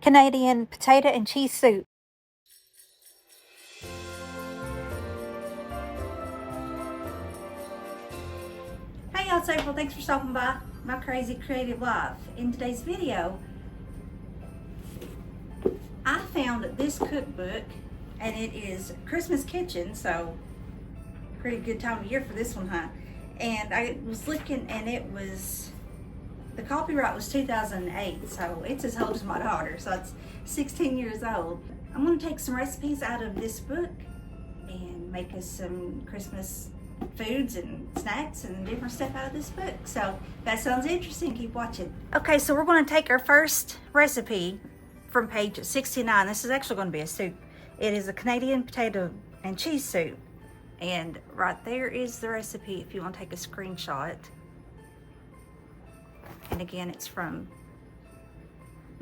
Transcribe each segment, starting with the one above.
Canadian potato and cheese soup. Hey y'all, it's April. Thanks for stopping by my crazy creative life. In today's video, I found this cookbook, and it is Christmas kitchen, so pretty good time of year for this one, huh? And I was looking, and it was, the copyright was 2008, so it's as old as my daughter, so it's 16 years old. I'm gonna take some recipes out of this book and make us some Christmas foods and snacks and different stuff out of this book. So that sounds interesting. Keep watching. Okay, so we're going to take our first recipe from page 69. This is actually going to be a soup. It is a Canadian potato and cheese soup. And right there is the recipe if you want to take a screenshot. And again, it's from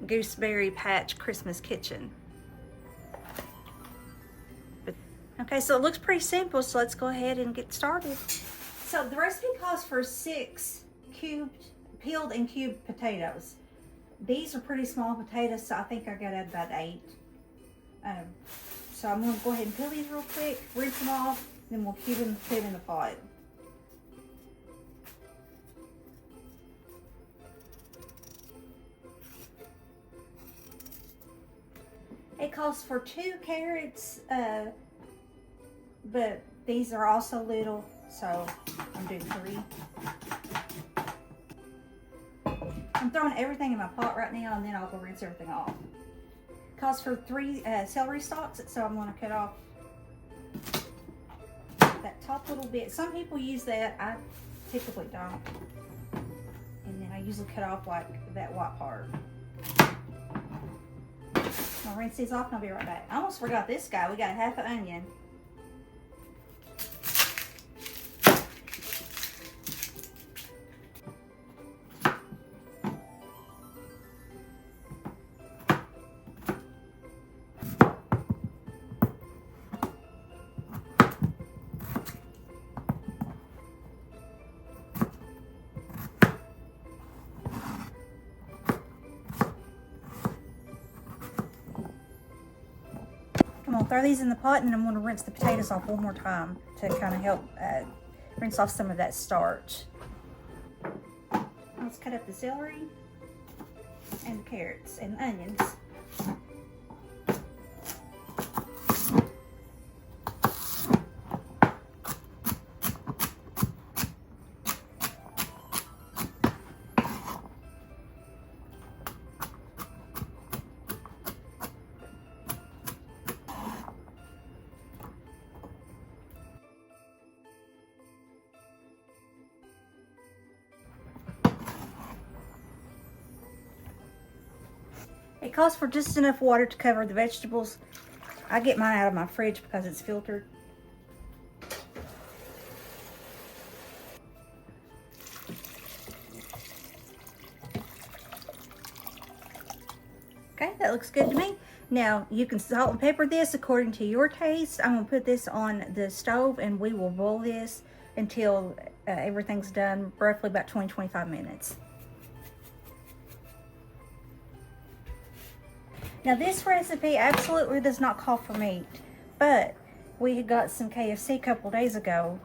Gooseberry Patch Christmas Kitchen. Okay, so it looks pretty simple, so let's go ahead and get started. So the recipe calls for 6 peeled and cubed potatoes. These are pretty small potatoes, so I think I got out about 8. So I'm gonna go ahead and peel these real quick, rinse them off, then we'll cube them and put them in the pot. It calls for 2 carrots, but these are also little, so I'm doing 3. I'm throwing everything in my pot right now, and then I'll go rinse everything off. Calls for 3 celery stalks, so I'm going to cut off that top little bit. Some people use that, I typically don't. And then I usually cut off like that white part. I'll rinse these off and I'll be right back. I almost forgot this guy. We got a half an onion. I'm gonna throw these in the pot, and then I'm gonna rinse the potatoes off one more time to kind of help rinse off some of that starch. Let's cut up the celery and the carrots and the onions. It calls for just enough water to cover the vegetables. I get mine out of my fridge because it's filtered. Okay, that looks good to me. Now, you can salt and pepper this according to your taste. I'm going to put this on the stove, and we will boil this until everything's done, roughly about 20-25 minutes. Now this recipe absolutely does not call for meat, but we had got some KFC a couple days ago,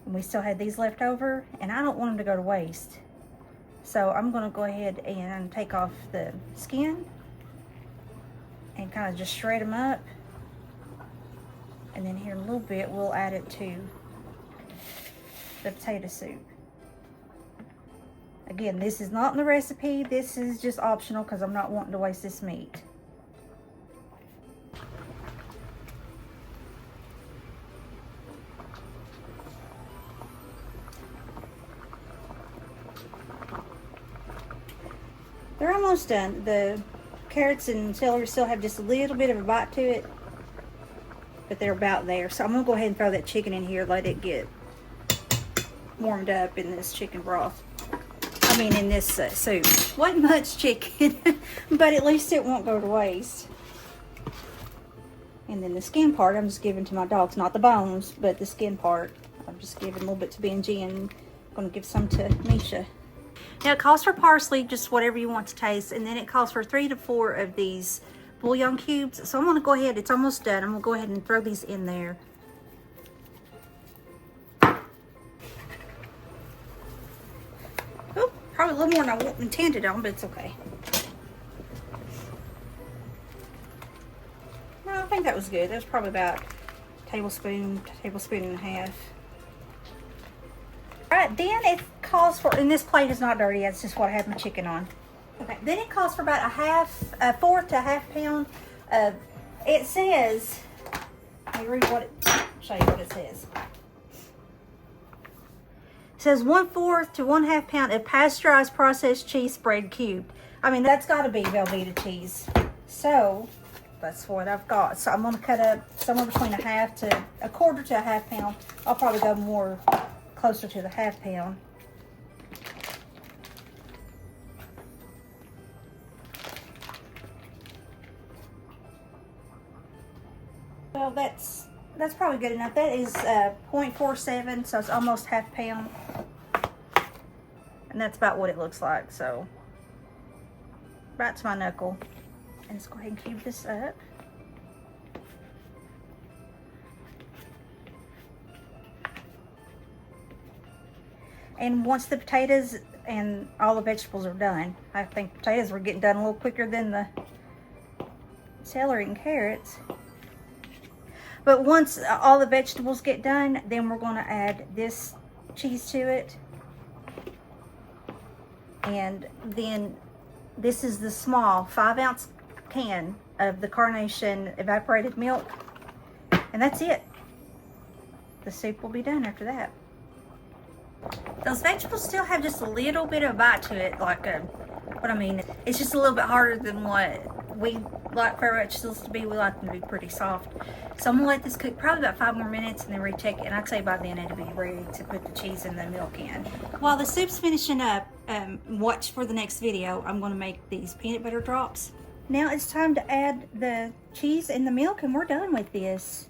and we still had these left over, and I don't want them to go to waste. So I'm going to go ahead and take off the skin and kind of just shred them up. And then here in a little bit, we'll add it to the potato soup. Again, this is not in the recipe. This is just optional because I'm not wanting to waste this meat. They're almost done. The carrots and celery still have just a little bit of a bite to it, but they're about there. So I'm gonna go ahead and throw that chicken in here, let it get warmed up in this chicken broth. I mean, in this soup. Wasn't much chicken, but at least it won't go to waste. And then the skin part, I'm just giving to my dogs, not the bones, but the skin part. I'm just giving a little bit to Benji, and I'm gonna give some to Misha. Now it calls for parsley, just whatever you want to taste, and then it calls for 3 to 4 of these bouillon cubes. So I'm gonna go ahead, it's almost done. I'm gonna go ahead and throw these in there. Oh, probably a little more than I intended on, but it's okay. No, I think that was good. That was probably about a tablespoon and a half. All right, then it calls for, and this plate is not dirty, that's just what I have my chicken on. Okay, then it calls for about a fourth to a half pound of, it says, let me read what it, show you what it says. It says 1/4 to 1/2 pound of pasteurized processed cheese spread cubed. I mean, that's gotta be Velveeta cheese. So, that's what I've got. So I'm gonna cut up somewhere between a quarter to a half pound. I'll probably go more closer to the half pound. Well, that's probably good enough. That is 0.47, so it's almost half pound. And that's about what it looks like, so right to my knuckle. And let's go ahead and cube this up. And once the potatoes and all the vegetables are done, I think potatoes were getting done a little quicker than the celery and carrots. But once all the vegetables get done, then we're going to add this cheese to it. And then this is the small 5-ounce can of the Carnation evaporated milk. And that's it. The soup will be done after that. Those vegetables still have just a little bit of bite to it, like what I mean. It's just a little bit harder than what we like for our vegetables to be. We like them to be pretty soft. So I'm gonna let this cook probably about 5 more minutes and then recheck it. And I'd say by then it'll be ready to put the cheese and the milk in. While the soup's finishing up, watch for the next video. I'm gonna make these peanut butter drops. Now it's time to add the cheese and the milk, and we're done with this.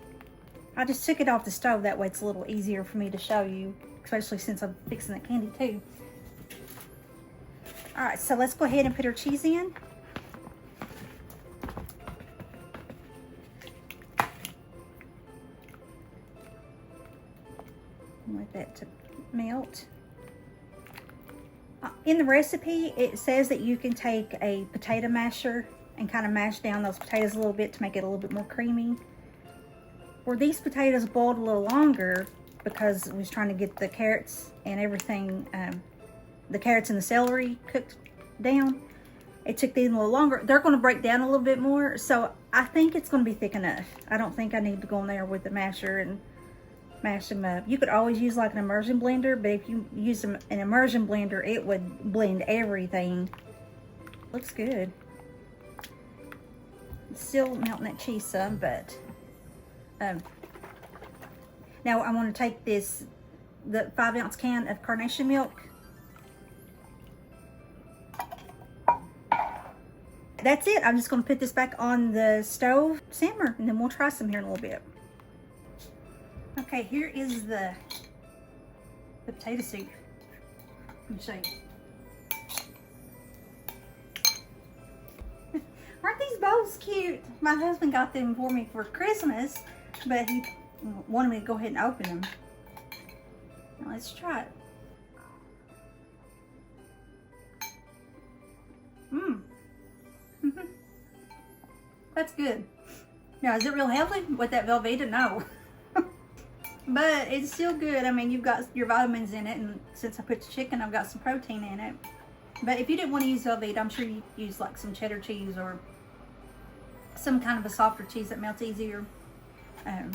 I just took it off the stove, that way it's a little easier for me to show you, especially since I'm fixing the candy too. All right, so let's go ahead and put our cheese in. Let that to melt. In the recipe, it says that you can take a potato masher and kind of mash down those potatoes a little bit to make it a little bit more creamy. Where these potatoes boiled a little longer because we was trying to get the carrots and everything, the carrots and the celery cooked down. It took these a little longer. They're going to break down a little bit more, so I think it's going to be thick enough. I don't think I need to go in there with the masher and mash them up. You could always use like an immersion blender, but if you use an immersion blender, it would blend everything. Looks good. It's still melting that cheese some, but now I want to take the 5-ounce can of Carnation milk. That's it. I'm just going to put this back on the stove, simmer, and then we'll try some here in a little bit. Okay, here is the potato soup. Let me show you. Aren't these bowls cute? My husband got them for me for Christmas, but he wanted me to go ahead and open them. Now let's try it. That's good. Now, is it real healthy with that Velveeta? No. But it's still good. I mean, you've got your vitamins in it, and since I put the chicken, I've got some protein in it. But if you didn't want to use Velveeta, I'm sure you use like some cheddar cheese or some kind of a softer cheese that melts easier. But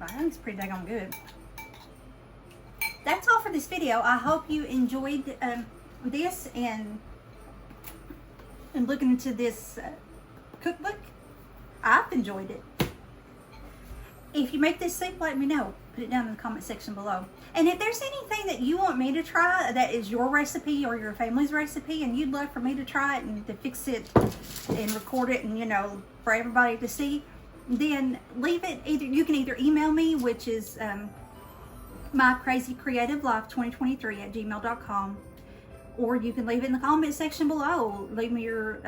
I think it's pretty daggone good. That's all for this video. I hope you enjoyed this and looking into this cookbook. I've enjoyed it. If you make this soup, let me know. Put it down in the comment section below. And if there's anything that you want me to try that is your recipe or your family's recipe and you'd love for me to try it and to fix it and record it and, you know, for everybody to see, then leave it. You can either email me, which is mycrazycreativelife2023@gmail.com, or you can leave it in the comment section below. Leave me your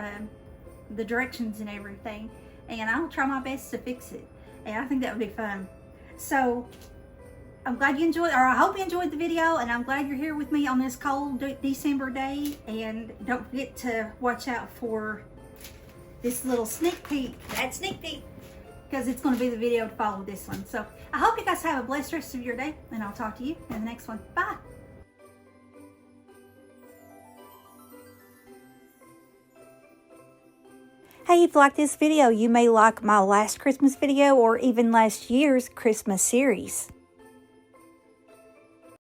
the directions and everything, and I'll try my best to fix it. And I think that would be fun. So I'm glad you enjoyed, or I hope you enjoyed the video, and I'm glad you're here with me on this cold December day. And don't forget to watch out for this little sneak peek, because it's going to be the video to follow this one. So I hope you guys have a blessed rest of your day, and I'll talk to you in the next one. Bye. Hey, if you like this video, you may like my last Christmas video or even last year's Christmas series.